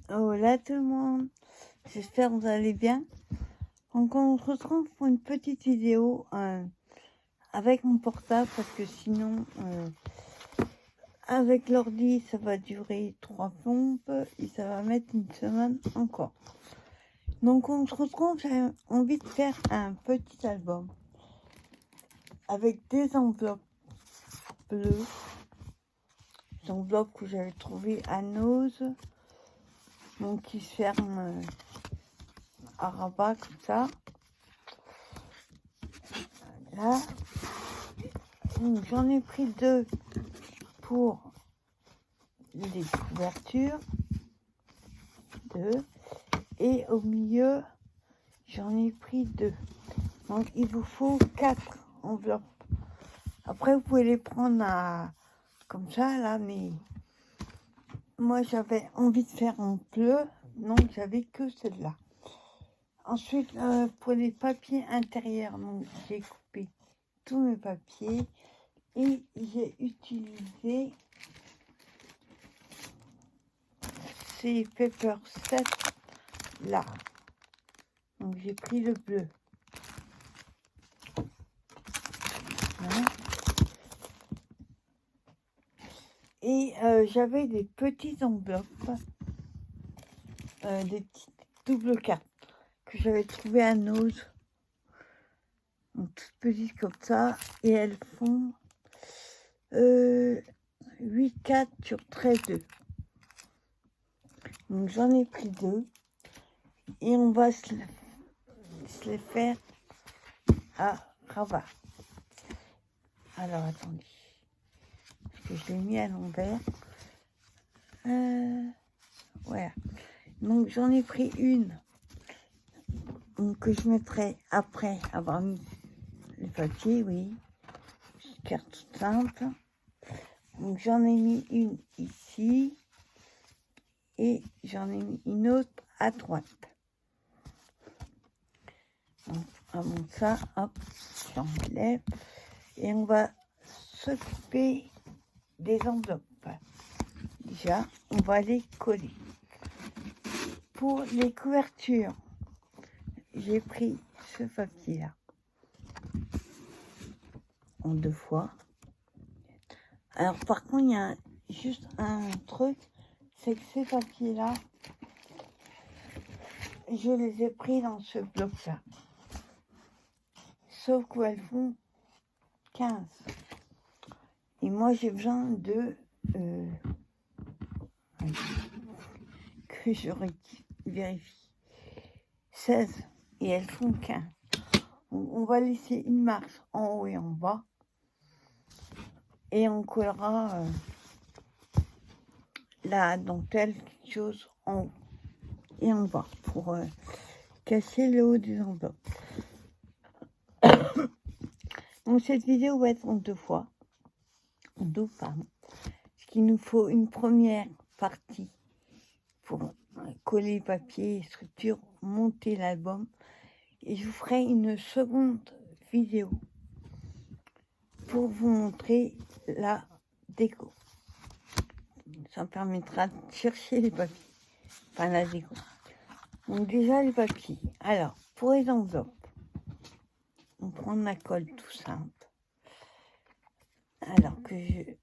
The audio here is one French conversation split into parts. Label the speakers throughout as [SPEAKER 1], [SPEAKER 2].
[SPEAKER 1] Hola tout le monde, j'espère que vous allez bien. Donc on se retrouve pour une petite vidéo avec mon portable parce que sinon avec l'ordi ça va durer 3 pompes et ça va mettre une semaine encore. Donc on se retrouve, j'ai envie de faire un petit album avec des enveloppes bleues, des enveloppes que j'avais trouvées à Nose, donc qui se ferment à Rabat comme ça. Là, j'en ai pris 2 pour les couvertures, 2, et au milieu j'en ai pris 2. Donc il vous faut 4 enveloppes. Après vous pouvez les prendre comme ça là, mais moi j'avais envie de faire en bleu, donc j'avais que celle-là. Ensuite pour les papiers intérieurs, donc j'ai coupé tous mes papiers et j'ai utilisé ces paper set là. Donc j'ai pris le bleu. Voilà. Et j'avais des petites enveloppes, des petites doubles cartes que j'avais trouvées à Nose. Donc toutes petites comme ça. Et elles font 8,4 sur 13,2. Donc j'en ai pris 2. Et on va se les faire à Rabat. Alors attendez. Parce que je l'ai mis à l'envers. Voilà. Donc j'en ai pris une. Donc, que je mettrai après avoir mis le papier, oui. Carte simple. Donc j'en ai mis une ici. Et j'en ai mis une autre à droite. Donc avant ça, hop, j'enlève. Et on va s'occuper des enveloppes. Déjà, on va les coller. Pour les couvertures, j'ai pris ce papier-là en 2 fois. Alors par contre, il y a juste un truc, c'est que ces papiers-là, je les ai pris dans ce bloc-là. Sauf qu'elles font 15. Et moi, j'ai besoin de... que je vérifie. 16. Et elles font 15. On va laisser une marge en haut et en bas. Et on collera la dentelle, quelque chose en haut et en bas pour cacher le haut des enveloppes. Donc cette vidéo va être en 2 fois. En 2, pardon. Parce qu'il nous faut une première partie pour coller papier, structure, monter l'album. Et je vous ferai une seconde vidéo pour vous montrer la déco. Ça me permettra de chercher les papiers. Enfin, la déco. Donc déjà, les papiers. Alors, pour les enveloppes, on prend ma colle tout simple. Alors que je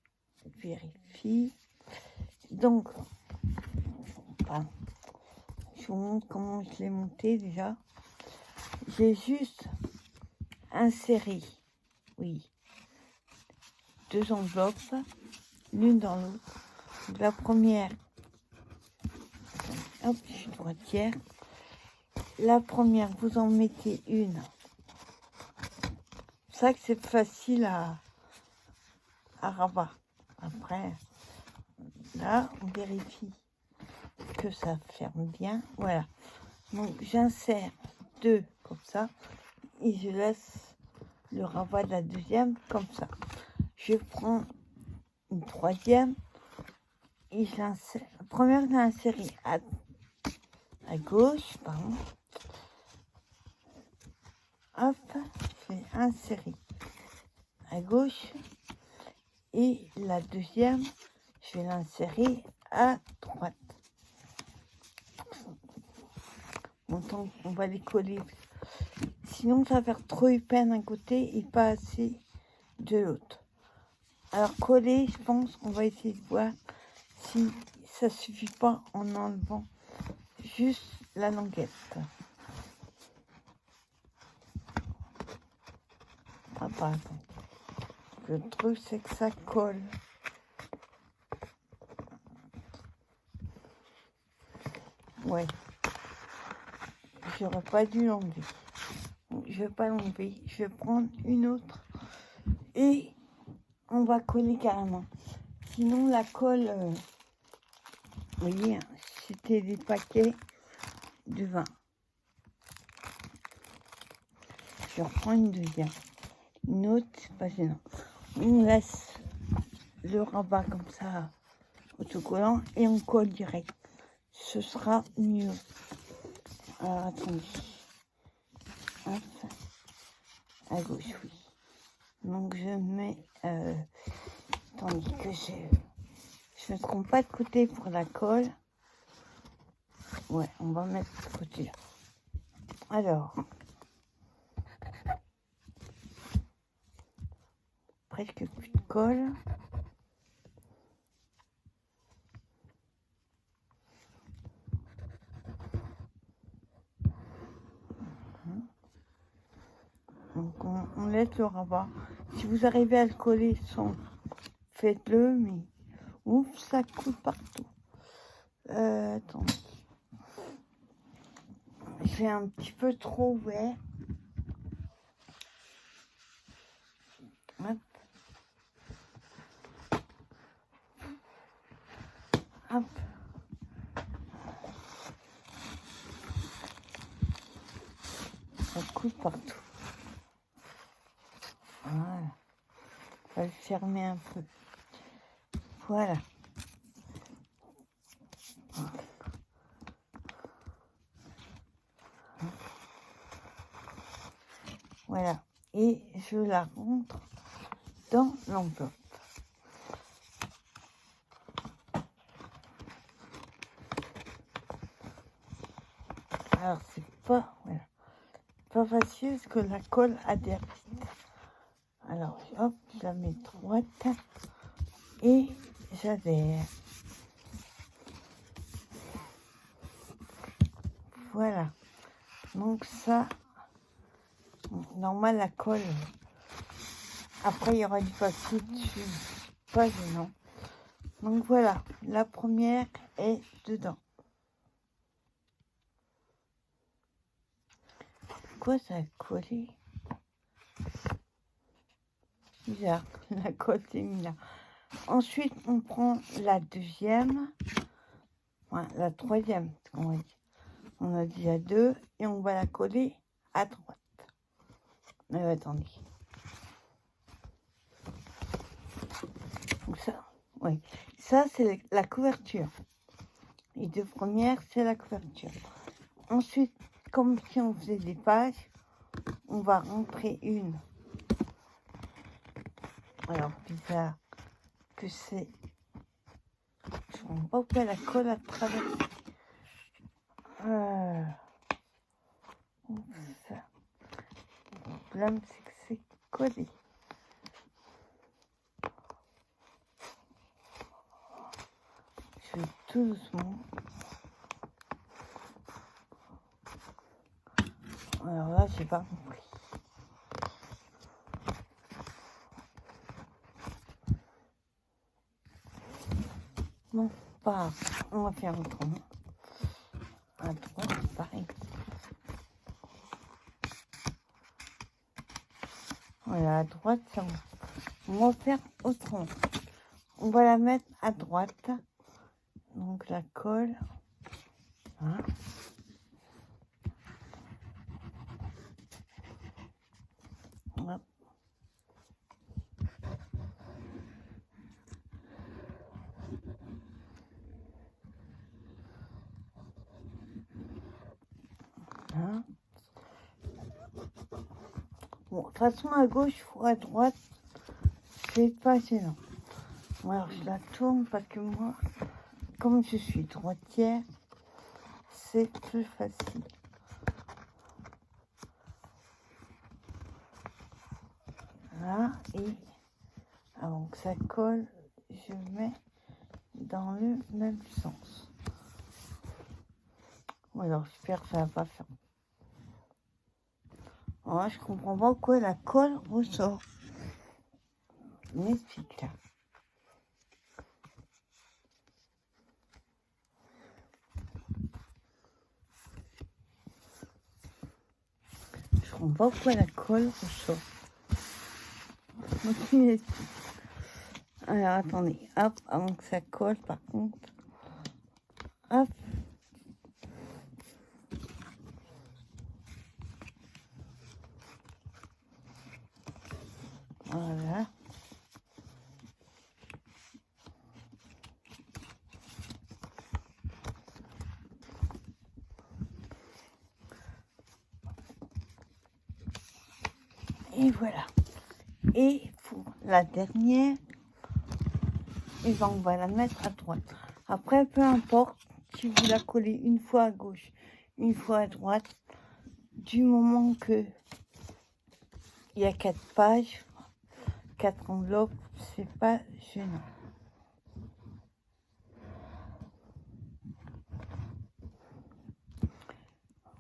[SPEAKER 1] vérifie. Donc, pardon. Je vous montre comment je l'ai monté déjà. J'ai juste inséré, oui, 2 enveloppes, l'une dans l'autre. La première, hop, je suis droitière. La première, vous en mettez une. C'est ça que c'est facile à rabat. Après, là, on vérifie que ça ferme bien. Voilà. Donc, j'insère 2 comme ça. Et je laisse le rabat de la deuxième comme ça. Je prends une troisième. Et je l'insère. La première, je l'ai insérée à gauche, pardon. Hop, je l'ai insérée à gauche. Et la deuxième, je vais l'insérer à droite. va les coller. Sinon, ça va faire trop épais d'un côté et pas assez de l'autre. Alors, coller, je pense qu'on va essayer de voir si ça suffit pas en enlevant juste la languette. Ah, par exemple. Le truc, c'est que ça colle. Ouais. J'aurais pas dû l'enlever. Je vais pas l'enlever. Je vais prendre une autre. Et on va coller carrément. Sinon, la colle... vous voyez, hein, c'était des paquets de 20. Je reprends une deuxième. Une autre, c'est pas gênant. On laisse le rabat comme ça, autocollant, et on colle direct. Ce sera mieux. Alors, attendez. Hop. À gauche, oui. Donc, je mets... tandis que je ne trompe pas de côté pour la colle. Ouais, on va mettre de côté. Alors... presque plus de colle. Donc on laisse le rabat. Si vous arrivez à le coller sans, faites-le, mais ouf, ça coule partout. Attendez. J'ai un petit peu trop ouvert. Hop. Hop. Ça coule partout. Voilà. On va le fermer un peu. Voilà. Voilà. Et je la rentre dans l'enveloppe. Alors c'est pas, voilà, pas facile parce que la colle adhère vite. Alors hop, je la mets droite et j'adhère. Voilà. Donc ça, normal la colle. Après il y aura du papier dessus, pas gênant. Donc voilà, la première est dedans. Quoi ça a collé? Bizarre, la colle s'est mise là. Ensuite, on prend la deuxième, enfin, la troisième, on a dit la 2, et on va la coller à droite. Attendez. Donc ça, oui. Ça, c'est la couverture. Les deux premières, c'est la couverture. Ensuite, comme si on faisait des pages, on va rentrer une. Alors, bizarre que c'est... Je ne vois pas la colle à travers. Ça. Le problème, c'est que c'est collé. Je vais tout doucement. Alors là, j'ai pas compris. Bon, pas grave. On va faire autrement. À droite, pareil. Voilà, à droite, ça va. On va faire autrement. On va la mettre à droite. Donc la colle. Hein. Hop. Hein. Bon, de toute façon, à gauche ou à droite, c'est pas gênant. Bon, alors, je la tourne parce que moi, comme je suis droitière, c'est plus facile. Voilà, et avant que ça colle, je mets dans le même sens. Ou alors j'espère que ça va pas faire. Moi, je comprends pas pourquoi la colle ressort. Je m'explique là. Je comprends pas pourquoi la colle ressort. Aucune explication. Alors attendez, hop, avant que ça colle par contre. Hop. Voilà. Et voilà. Et pour la dernière, et ben on va la mettre à droite. Après, peu importe si vous la collez une fois à gauche, une fois à droite, du moment que il y a 4 pages, 4 enveloppes, c'est pas gênant.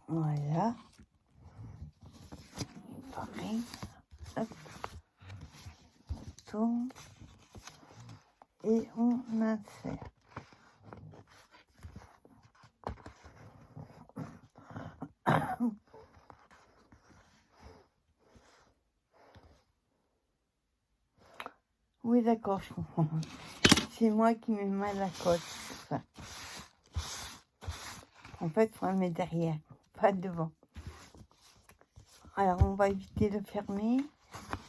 [SPEAKER 1] Voilà. Pareil. Hop. On tourne. Et on insère. Oui, d'accord, je comprends. C'est moi qui mets mal la colle. Enfin, en fait, il faut la mettre derrière, pas devant. Alors, on va éviter de fermer.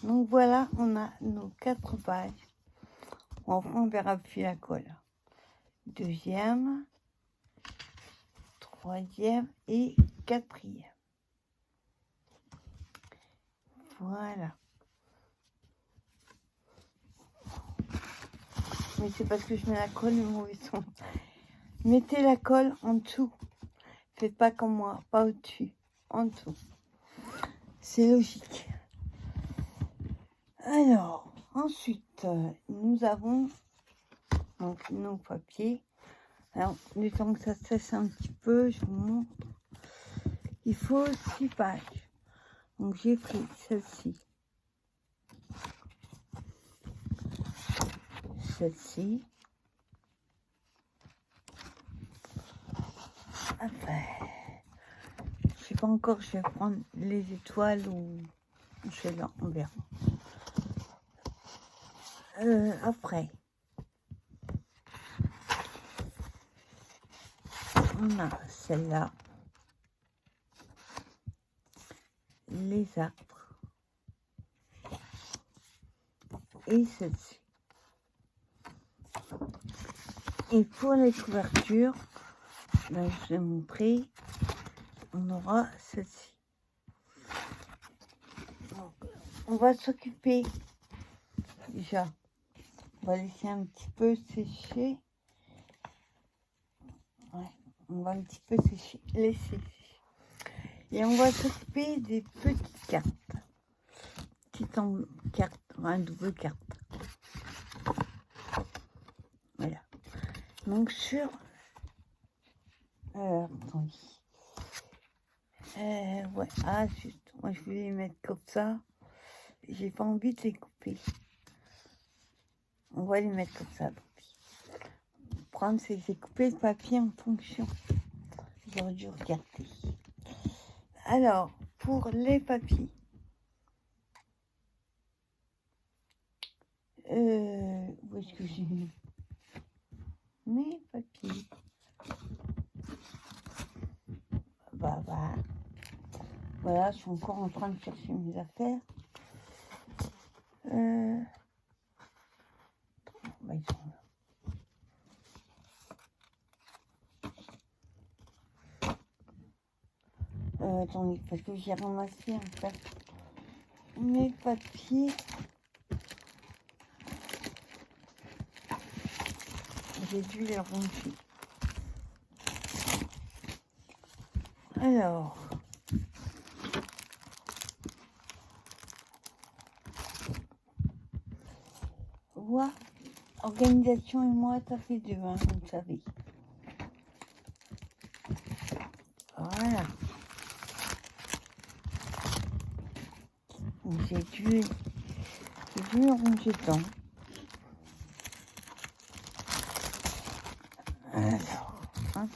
[SPEAKER 1] Donc voilà, on a nos 4 pages. Enfin, on verra plus la colle. Deuxième, troisième et quatrième. Voilà. Mais c'est parce que je mets la colle le mauvais son. Mettez la colle en dessous. Faites pas comme moi, pas au-dessus, en dessous. C'est logique. Alors, ensuite, nous avons donc nos papiers. Alors, le temps que ça sèche un petit peu, je vous montre. Il faut 6 pages. Donc, j'ai pris celle-ci. Celle-ci. Après, je sais pas encore, je vais prendre les étoiles ou celle-là, on verra. Après, on a celle-là, les arbres et celle-ci. Et pour les couvertures, ben, je vous ai montré, on aura celle-ci. On va s'occuper déjà. On va laisser un petit peu sécher. Ouais, on va un petit peu sécher, laisser sécher. Et on va s'occuper des petites cartes. Petites cartes, un double carte. Voilà. Donc sur... attendez. Ouais, ah juste, moi je voulais les mettre comme ça. J'ai pas envie de les couper. On va les mettre comme ça. Le problème c'est que j'ai coupé le papier en fonction. J'aurais dû regarder. Alors, pour les papiers. Où est-ce que j'ai mis mes papiers? Bah. Voilà, je suis encore en train de chercher mes affaires. Bah, ils sont là. Attendez, parce que j'ai ramassé en fait mes papiers. J'ai dû les ranger. Alors, vois, organisation et moi, ça fait deux, hein, vous le savez. Voilà. Donc, j'ai dû ranger dedans. Alors, hein.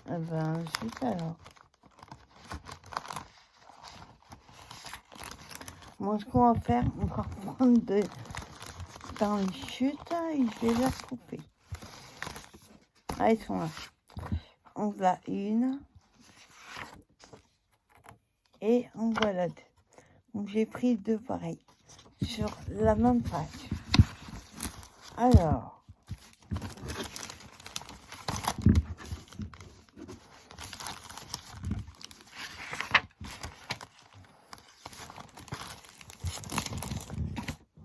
[SPEAKER 1] Eh ben, juste alors. Moi, ce qu'on va faire, on va prendre dans les chutes et je vais la couper. Ah, ils sont là. On voit une et on voit la deux. Donc, j'ai pris deux pareils sur la même page. Alors,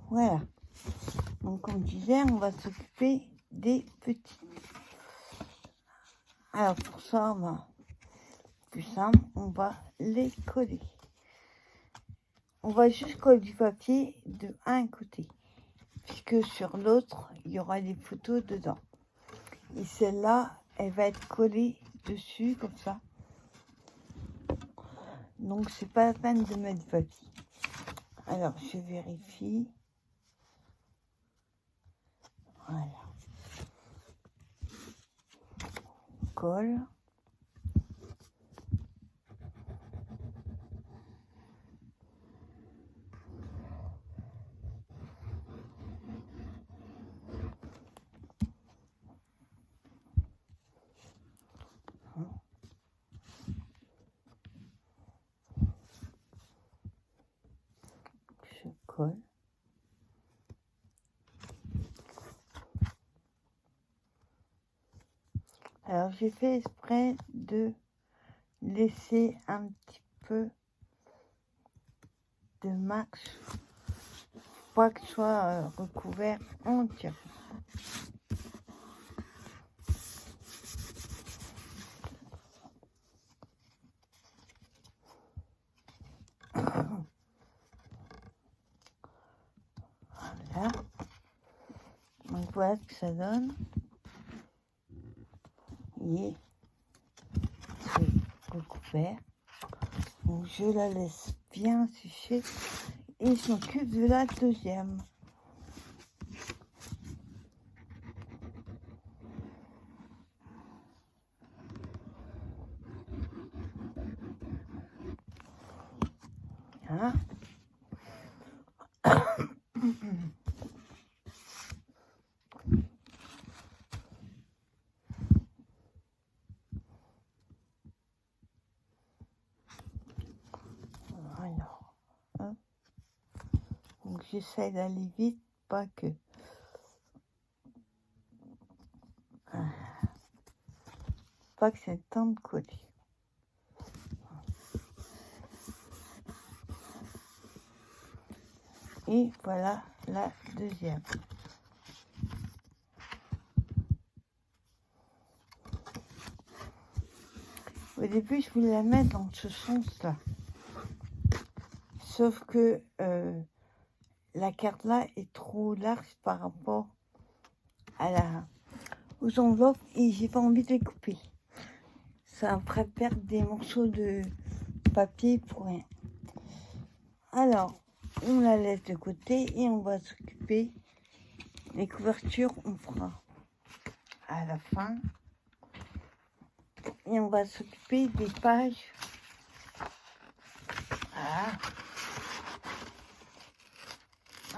[SPEAKER 1] voilà. Donc, comme je disais, on va s'occuper des petits. Alors, pour ça, plus simple, on va les coller. On va juste coller du papier de un côté, puisque sur l'autre, il y aura des photos dedans. Et celle-là, elle va être collée dessus, comme ça. Donc, c'est pas la peine de mettre du papier. Alors, je vérifie. Voilà. Colle. Je colle. Alors, j'ai fait exprès de laisser un petit peu de max pour pas que ce soit recouvert entièrement. Voilà. Donc, voilà ce que ça donne. Et c'est recouvert. Donc, je la laisse bien sécher et je m'occupe de la deuxième. Hein? Alors, hein? Donc j'essaie d'aller vite, pas que c'est le temps de coller. Et voilà la deuxième. Au début, je voulais la mettre dans ce sens-là. Sauf que la carte là est trop large par rapport aux enveloppes et j'ai pas envie de les couper. Ça me ferait perdre des morceaux de papier pour rien. Alors, on la laisse de côté et on va s'occuper des couvertures. On fera à la fin. Et on va s'occuper des pages.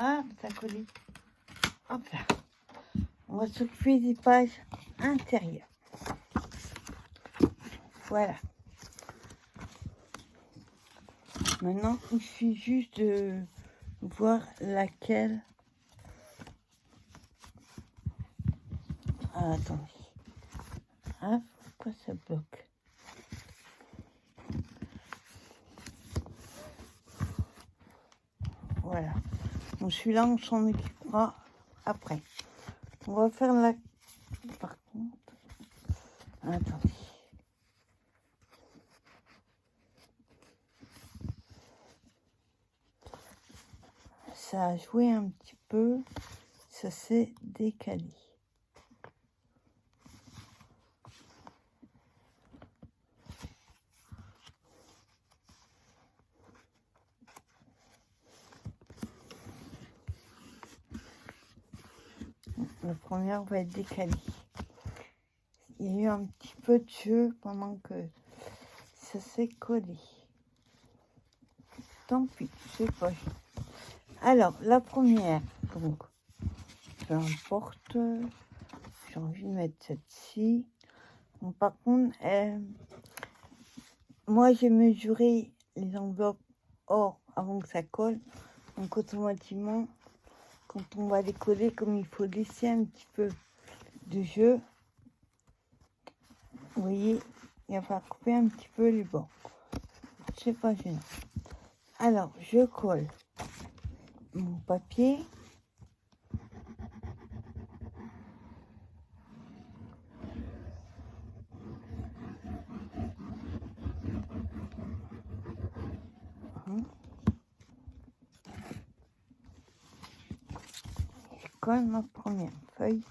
[SPEAKER 1] Ah, ça a collé. Hop là. On va s'occuper des pages intérieures. Voilà. Maintenant, il suffit juste de voir laquelle. Ah, attendez. Ah, pourquoi ça bloque? Voilà. Donc celui-là, on s'en occupera après. On va faire la Attendez. Ça a joué un petit peu, ça s'est décalé. La première va être décalée. Il y a eu un petit peu de jeu pendant que ça s'est collé. Tant pis, c'est pas grave. Alors, la première, donc, peu importe, j'ai envie de mettre celle-ci. Bon, par contre, moi j'ai mesuré les enveloppes or avant que ça colle, donc automatiquement, quand on va les coller, comme il faut laisser un petit peu de jeu, vous voyez, il va falloir couper un petit peu les bords. C'est pas gênant. Alors, je colle mon papier. Je colle ma première feuille.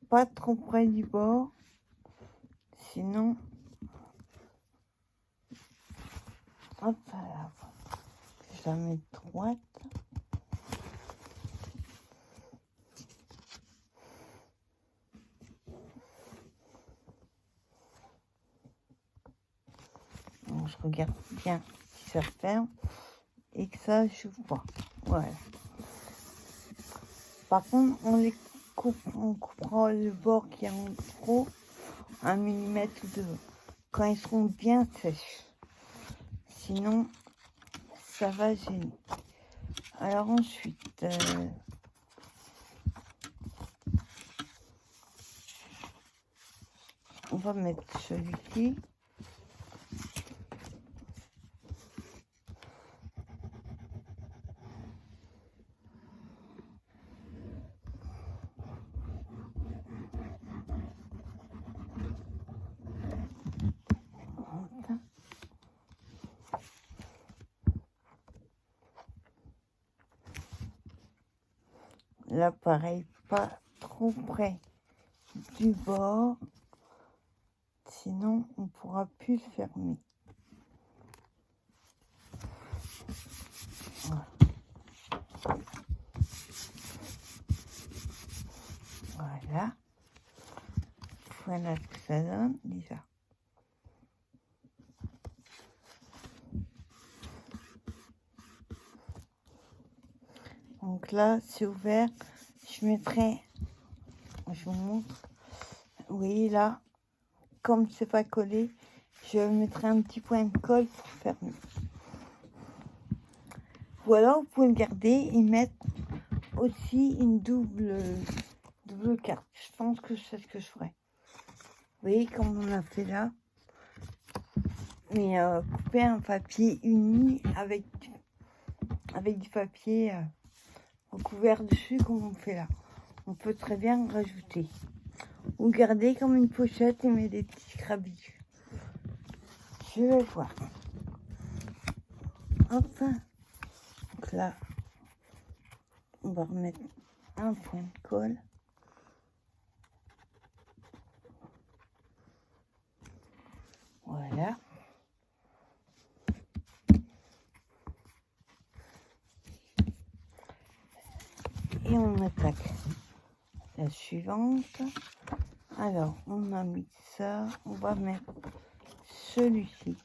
[SPEAKER 1] Pas trop près du bord. Sinon, hop là, je la mets droite. Donc, je regarde bien si ça ferme et que ça s'ouvre pas. Voilà. Par contre, on coupera le bord qui est en trop, 1 millimètre ou 2, quand ils seront bien sèches. Sinon, ça va gêner. Alors ensuite, on va mettre celui-ci. Là, pareil, pas trop près du bord, sinon on pourra plus le fermer. Voilà. Voilà. Voilà ce que ça donne déjà. Donc là, c'est ouvert. Je mettrai, je vous montre. Vous voyez là, comme c'est pas collé, je mettrai un petit point de colle pour fermer. Voilà, vous pouvez le garder et mettre aussi une double carte. Je pense que c'est ce que je ferai. Vous voyez comme on a fait là. Mais couper un papier uni avec du papier recouvert dessus comme on fait là. On peut très bien rajouter. Ou garder comme une pochette et mettre des petits crabillus. Je vais voir. Hop. Donc là, on va remettre un point de colle. Voilà. Et on attaque la suivante. Alors, on a mis ça. On va mettre celui-ci.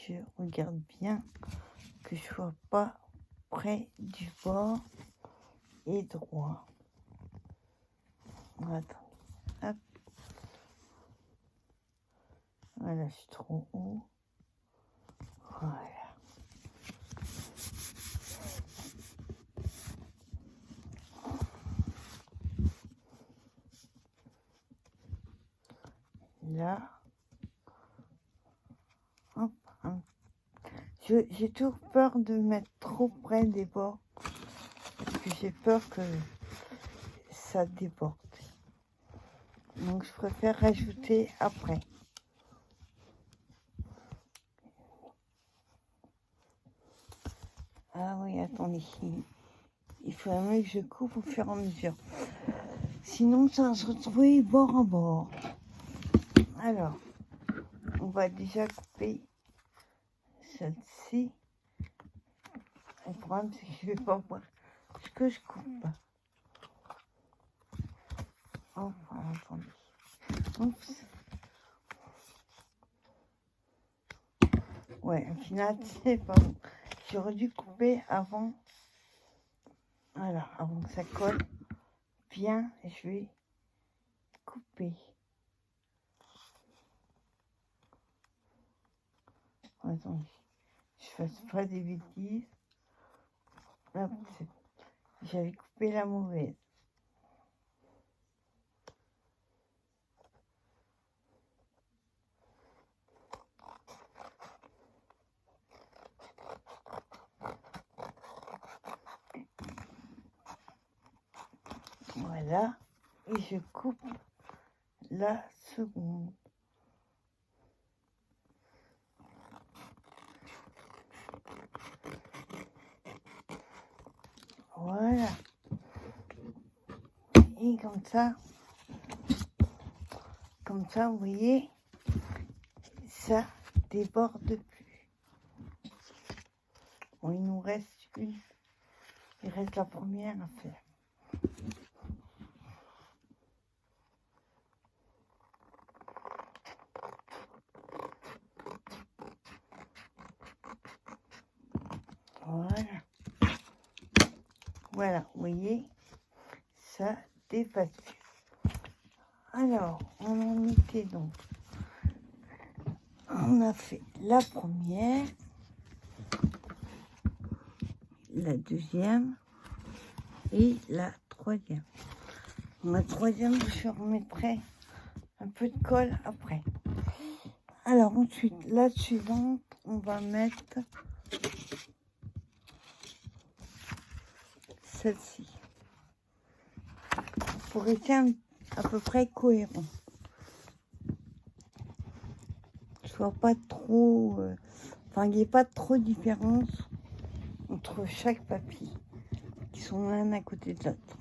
[SPEAKER 1] Je regarde bien que je sois pas près du bord et droit. Attends. Hop. Voilà, je suis trop haut. Voilà. Là. Hop. J'ai toujours peur de mettre trop près des bords. Parce que j'ai peur que ça déborde. Donc je préfère rajouter après. Ah oui, attendez. Il faudrait mieux que je coupe au fur et à mesure. Sinon, ça va se retrouver bord à bord. Alors, on va déjà couper celle-ci. Le problème, c'est que je ne vais pas voir ce que je coupe. Oh, attendez. Oups. Ouais, au final, c'est pas bon. J'aurais dû couper avant. Voilà, avant que ça colle bien, je vais couper. Attendez, je fasse pas des bêtises. Hop, j'avais coupé la mauvaise. Voilà, et je coupe la seconde. Voilà. Et comme ça, vous voyez, ça déborde plus. Bon, il nous reste une. Il reste la première à faire. Voilà. Voilà, vous voyez, ça dépasse. Alors, on en était donc. On a fait la première, la deuxième et la troisième. La troisième, je remettrai un peu de colle après. Alors ensuite, la suivante, on va mettre celle-ci. Pour rester à peu près cohérent. Soit pas trop... il n'y ait pas trop de différence entre chaque papy, qui sont l'un à côté de l'autre.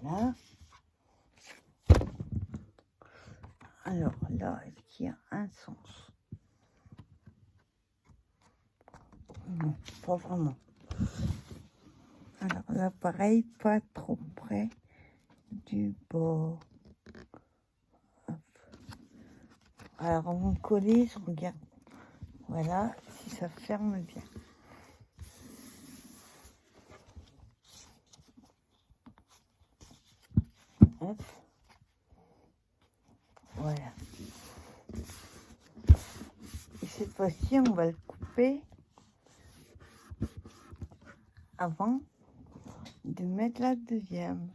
[SPEAKER 1] Là. Alors là, est-ce qu'il y a un sens? Non, pas vraiment. Alors là, pareil, pas trop près du bord. Hop. Alors, avant de coller, je regarde. Voilà, si ça ferme bien. Hop. Voilà. Et cette fois-ci, on va le couper avant de mettre la deuxième.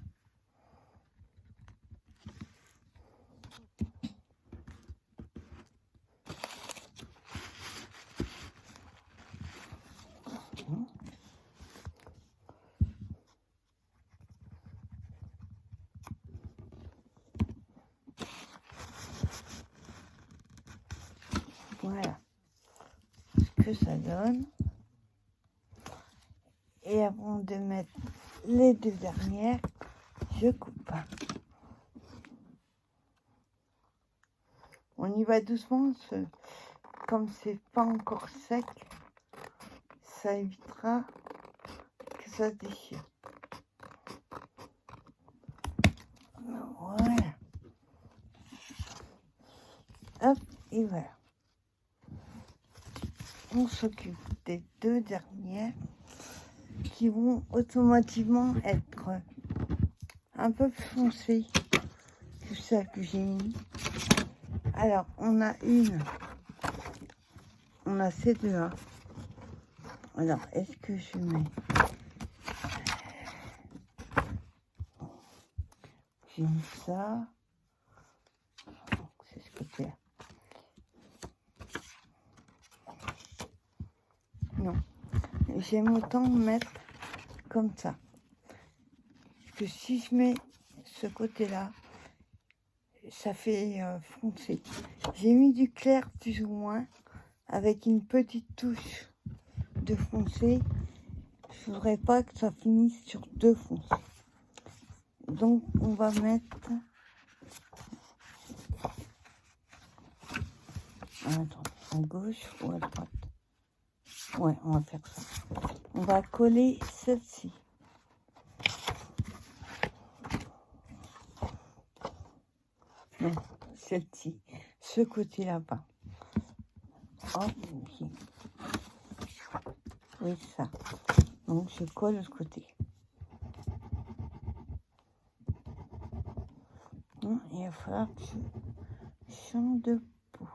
[SPEAKER 1] Voilà ce que ça donne. Et avant de mettre les deux dernières, je coupe. On y va doucement, comme c'est pas encore sec, ça évitera que ça se déchire. Voilà. Hop, et voilà. On s'occupe des deux dernières qui vont automatiquement être un peu plus foncées que ça que j'ai mis. Alors, on a ces deux-là. Alors, est-ce que je mets... J'ai mis ça. C'est ce côté-là. Non. J'aime autant mettre comme ça. Parce que si je mets ce côté-là, ça fait foncé. J'ai mis du clair plus ou moins, avec une petite touche de foncé. Je voudrais pas que ça finisse sur deux foncés. Donc on va mettre... Attends, à gauche ou à droite? Ouais, on va faire ça. On va coller celle-ci. Non, celle-ci. Ce côté là-bas. Hop, ok. Oui, ça. Donc je colle ce côté. Il va falloir que je change de peau.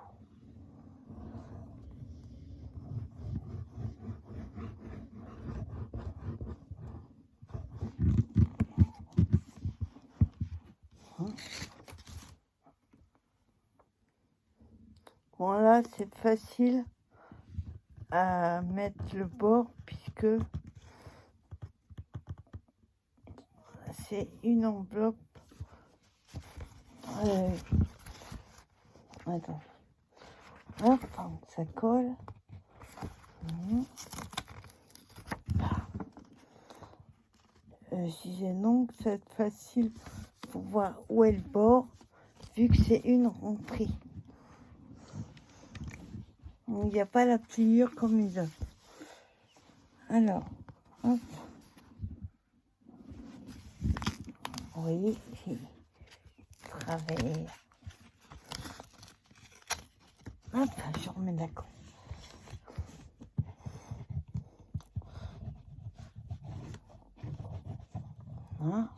[SPEAKER 1] Bon là c'est facile à mettre le bord puisque c'est une enveloppe. Attends. Hop, ça colle. Je disais non que ça va être facile pour voir où est le bord vu que c'est une rentrée. Il n'y a pas la pliure comme les autres. Alors, hop. Oui, j'ai travers. Hop, je remets d'accord. Hein?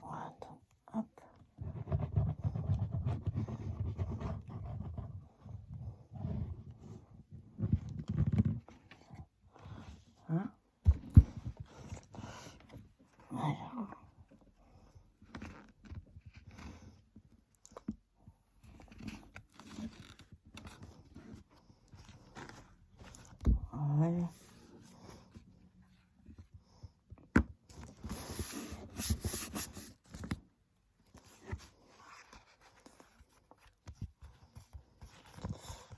[SPEAKER 1] Attends, hop. Hein? Alors. Voilà.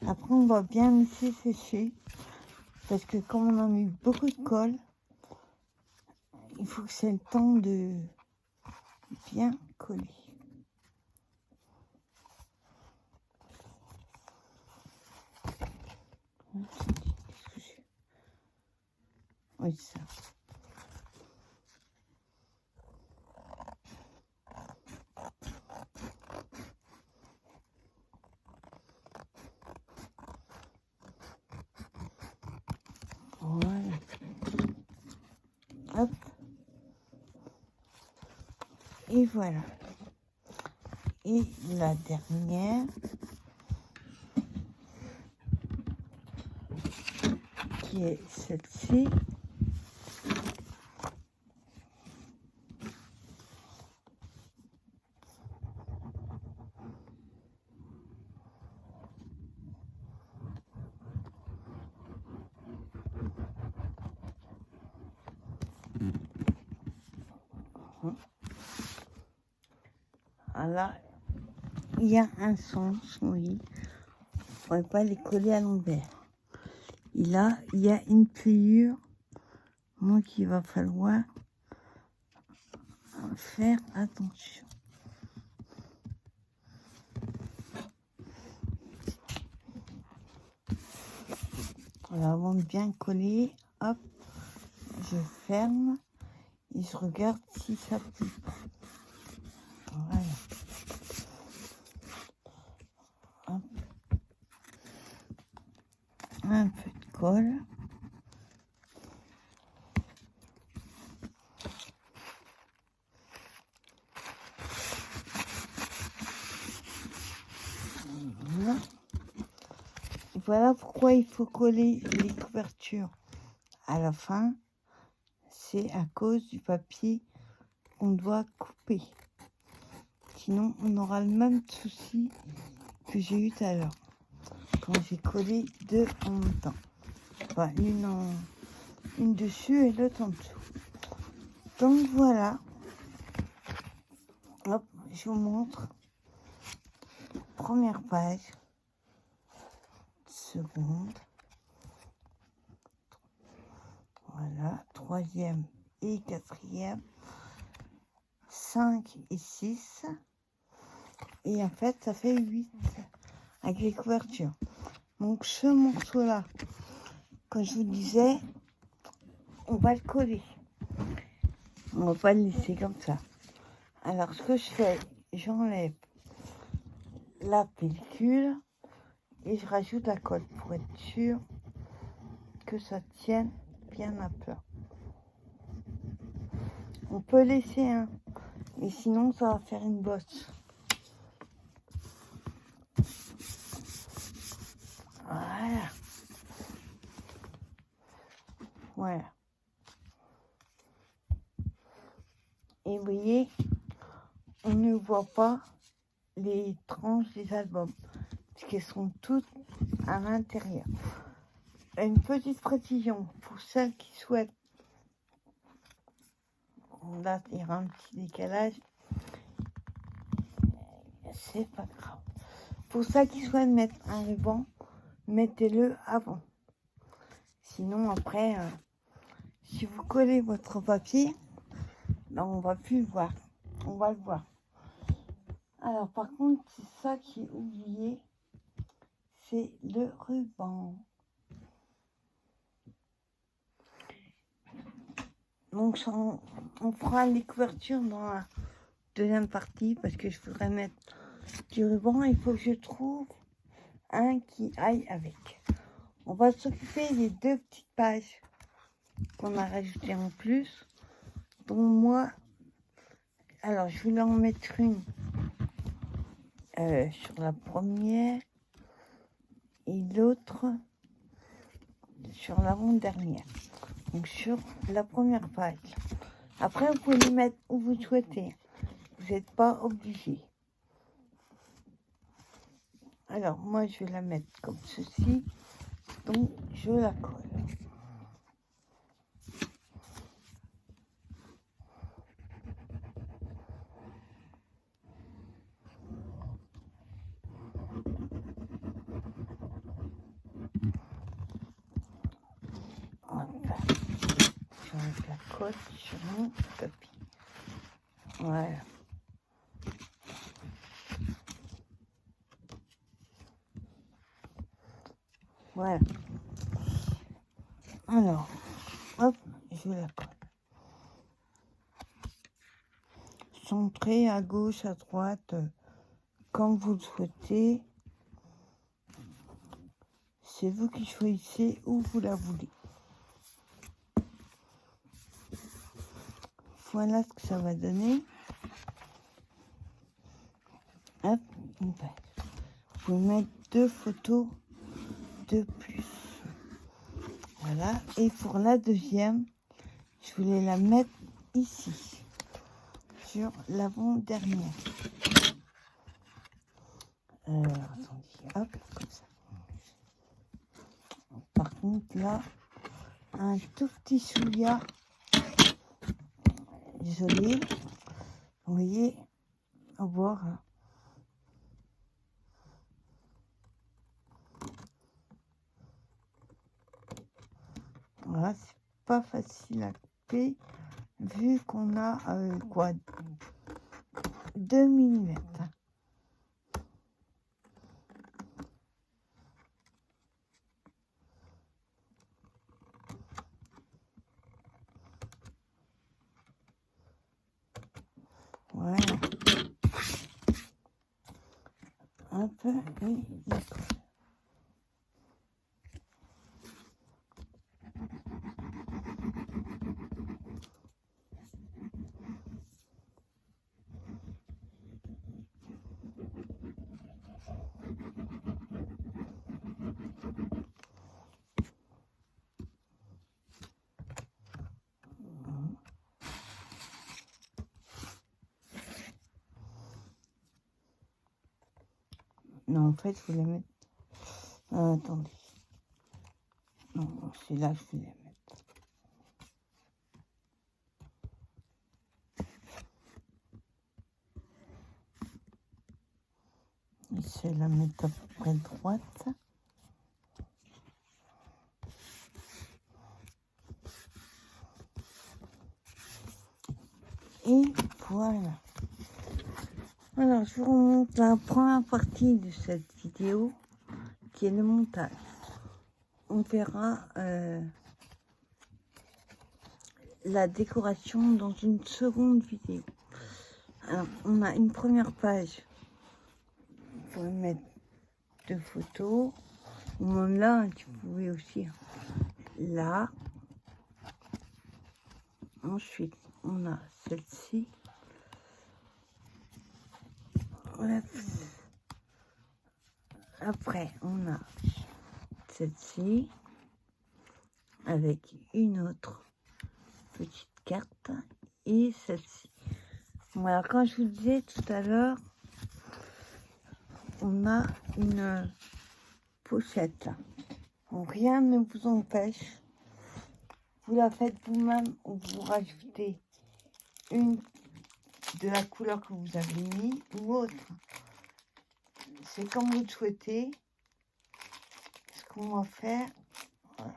[SPEAKER 1] Après, on va bien laisser sécher. Parce que comme on a mis beaucoup de colle, il faut que c'est le temps de bien coller. Oui, ça. Voilà. Hop. Et voilà. Et la dernière. Qui est celle-ci. Là, il y a un sens, oui. On ne pourrait pas les coller à l'envers. Et là, il y a une pliure. Donc, il va falloir faire attention. Alors, avant de bien coller, hop, je ferme et je regarde si ça plie pas. Voilà. Hop. Un peu de colle. Voilà pourquoi il faut coller les couvertures à la fin. C'est à cause du papier qu'on doit couper. Sinon, on aura le même souci que j'ai eu tout à l'heure, quand j'ai collé deux en même temps. Enfin, une dessus et l'autre en dessous. Donc voilà. Hop, je vous montre. Première page. Seconde. Voilà. Troisième et quatrième. 5 et 6. Et en fait, ça fait 8 avec les couvertures. Donc ce morceau-là, comme je vous disais, on va le coller. On va pas le laisser comme ça. Alors ce que je fais, j'enlève la pellicule et je rajoute la colle pour être sûr que ça tienne bien à plat. On peut laisser un, mais sinon ça va faire une bosse. Voilà. Voilà. Et vous voyez, on ne voit pas les tranches des albums, parce qu'elles sont toutes à l'intérieur. Une petite précision pour celles qui souhaitent, là il y aura un petit décalage, c'est pas grave. Pour celles qui souhaitent mettre un ruban, mettez-le avant. Sinon après, si vous collez votre papier, ben, on va plus le voir, on va le voir. Alors par contre, c'est ça qui est oublié, c'est le ruban. Donc on fera les couvertures dans la deuxième partie parce que je voudrais mettre du ruban. Il faut que je trouve un qui aille avec. On va s'occuper des deux petites pages qu'on a rajoutées en plus. Donc moi, alors je voulais en mettre une sur la première et l'autre sur l'avant-dernière. Donc sur la première page. Après, vous pouvez les mettre où vous souhaitez. Vous n'êtes pas obligé. Alors, moi, je vais la mettre comme ceci. Donc, je la colle. J'enlève la colle sur mon papier. Voilà. Voilà. Alors, hop, je la colle. Centrez à gauche, à droite, quand vous le souhaitez. C'est vous qui choisissez où vous la voulez. Voilà ce que ça va donner. Hop, une page. Vous pouvez mettre 2 photos de plus. Voilà. Et pour la deuxième, je voulais la mettre ici, sur l'avant-dernière. Attendez, hop, comme ça. Par contre, là, un tout petit souillard. Désolé. Vous voyez, au bord. Voilà, c'est pas facile à couper, vu qu'on a, quoi, 2 mm. Voilà. Un peu, et d'accord. Non, en fait, je vais la mettre... attendez. Non, c'est là que je vais la mettre. Et je vais la mettre à peu près droite. Et voilà. Alors, je vous remonte la première partie de cette vidéo, qui est le montage. On verra la décoration dans une seconde vidéo. Alors, on a une première page. Vous pouvez mettre 2 photos. Ou même là, tu pouvais aussi. Là. Ensuite, on a celle-ci. Après, on a celle-ci avec une autre petite carte et celle-ci. Voilà, quand je vous disais tout à l'heure, on a une pochette là. Donc, rien ne vous empêche. Vous la faites vous-même ou vous rajoutez une de la couleur que vous avez mis ou autre. C'est comme vous le souhaitez. Ce qu'on va faire, voilà.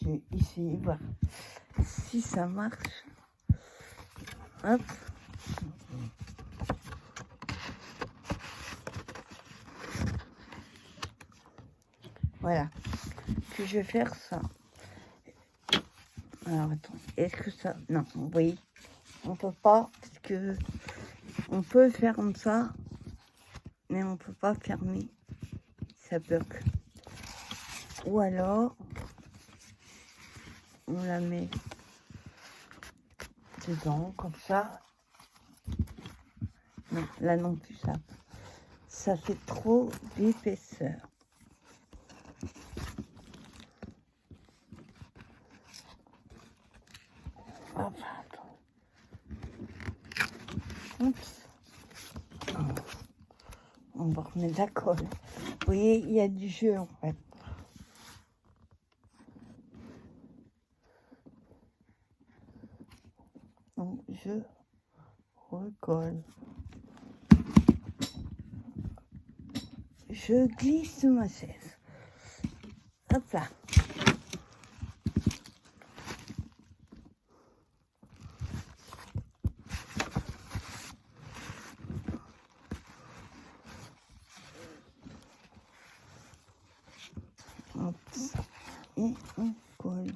[SPEAKER 1] Je vais essayer de voir si ça marche. Hop. Voilà. Que je vais faire ça. Alors attends, est-ce que ça... Non, oui. On peut pas, parce que on peut faire comme ça, mais on peut pas fermer. Ça bug. Ou alors, on la met dedans, comme ça. Non, là non plus, ça fait trop d'épaisseur. Enfin, attends. Oups. On va remettre la colle. Vous voyez, il y a du jeu en fait. Donc, je recolle. Je glisse sur ma chaise. Hop là. Hop. Et on colle.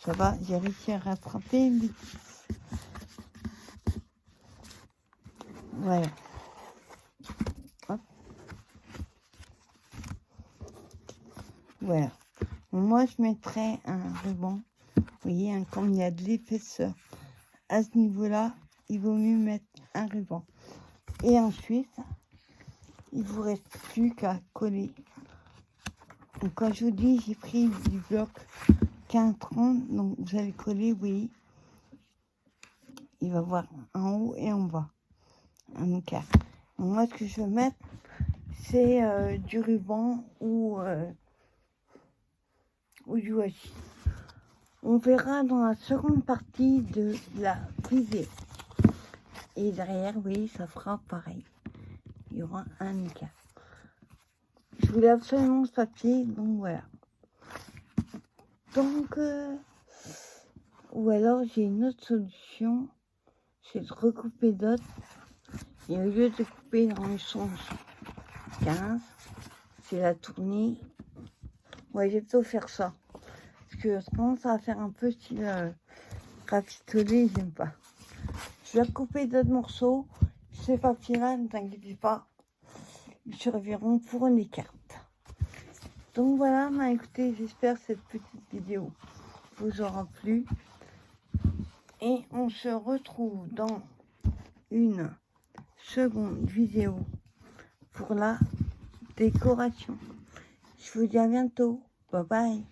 [SPEAKER 1] Ça va, j'ai réussi à rattraper. Voilà. Hop. Voilà. Moi, je mettrais un ruban. Vous voyez, hein, comme il y a de l'épaisseur à ce niveau-là, il vaut mieux mettre un ruban. Et ensuite, il vous reste plus qu'à coller. Donc, quand je vous dis, j'ai pris du bloc 15-30, donc vous allez coller, oui. Il va y avoir en haut et en bas un écart. Donc, moi, ce que je vais mettre, c'est du ruban ou du washi. On verra dans la seconde partie de la vidéo. Et derrière, oui, ça fera pareil. Il y aura un écart. Je voulais absolument ce papier, donc voilà. Donc, ou alors j'ai une autre solution, c'est de recouper d'autres. Et au lieu de couper dans le sens 15, c'est la tournée. Ouais, je vais plutôt faire ça. Parce que je commence à faire un peu style rafistolé, j'aime pas. Je vais couper d'autres morceaux. Ces papiers-là, ne t'inquiète pas, ils serviront pour les cartes. Donc voilà, bah, écoutez, j'espère que cette petite vidéo vous aura plu. Et on se retrouve dans une seconde vidéo pour la décoration. Je vous dis à bientôt. Bye bye.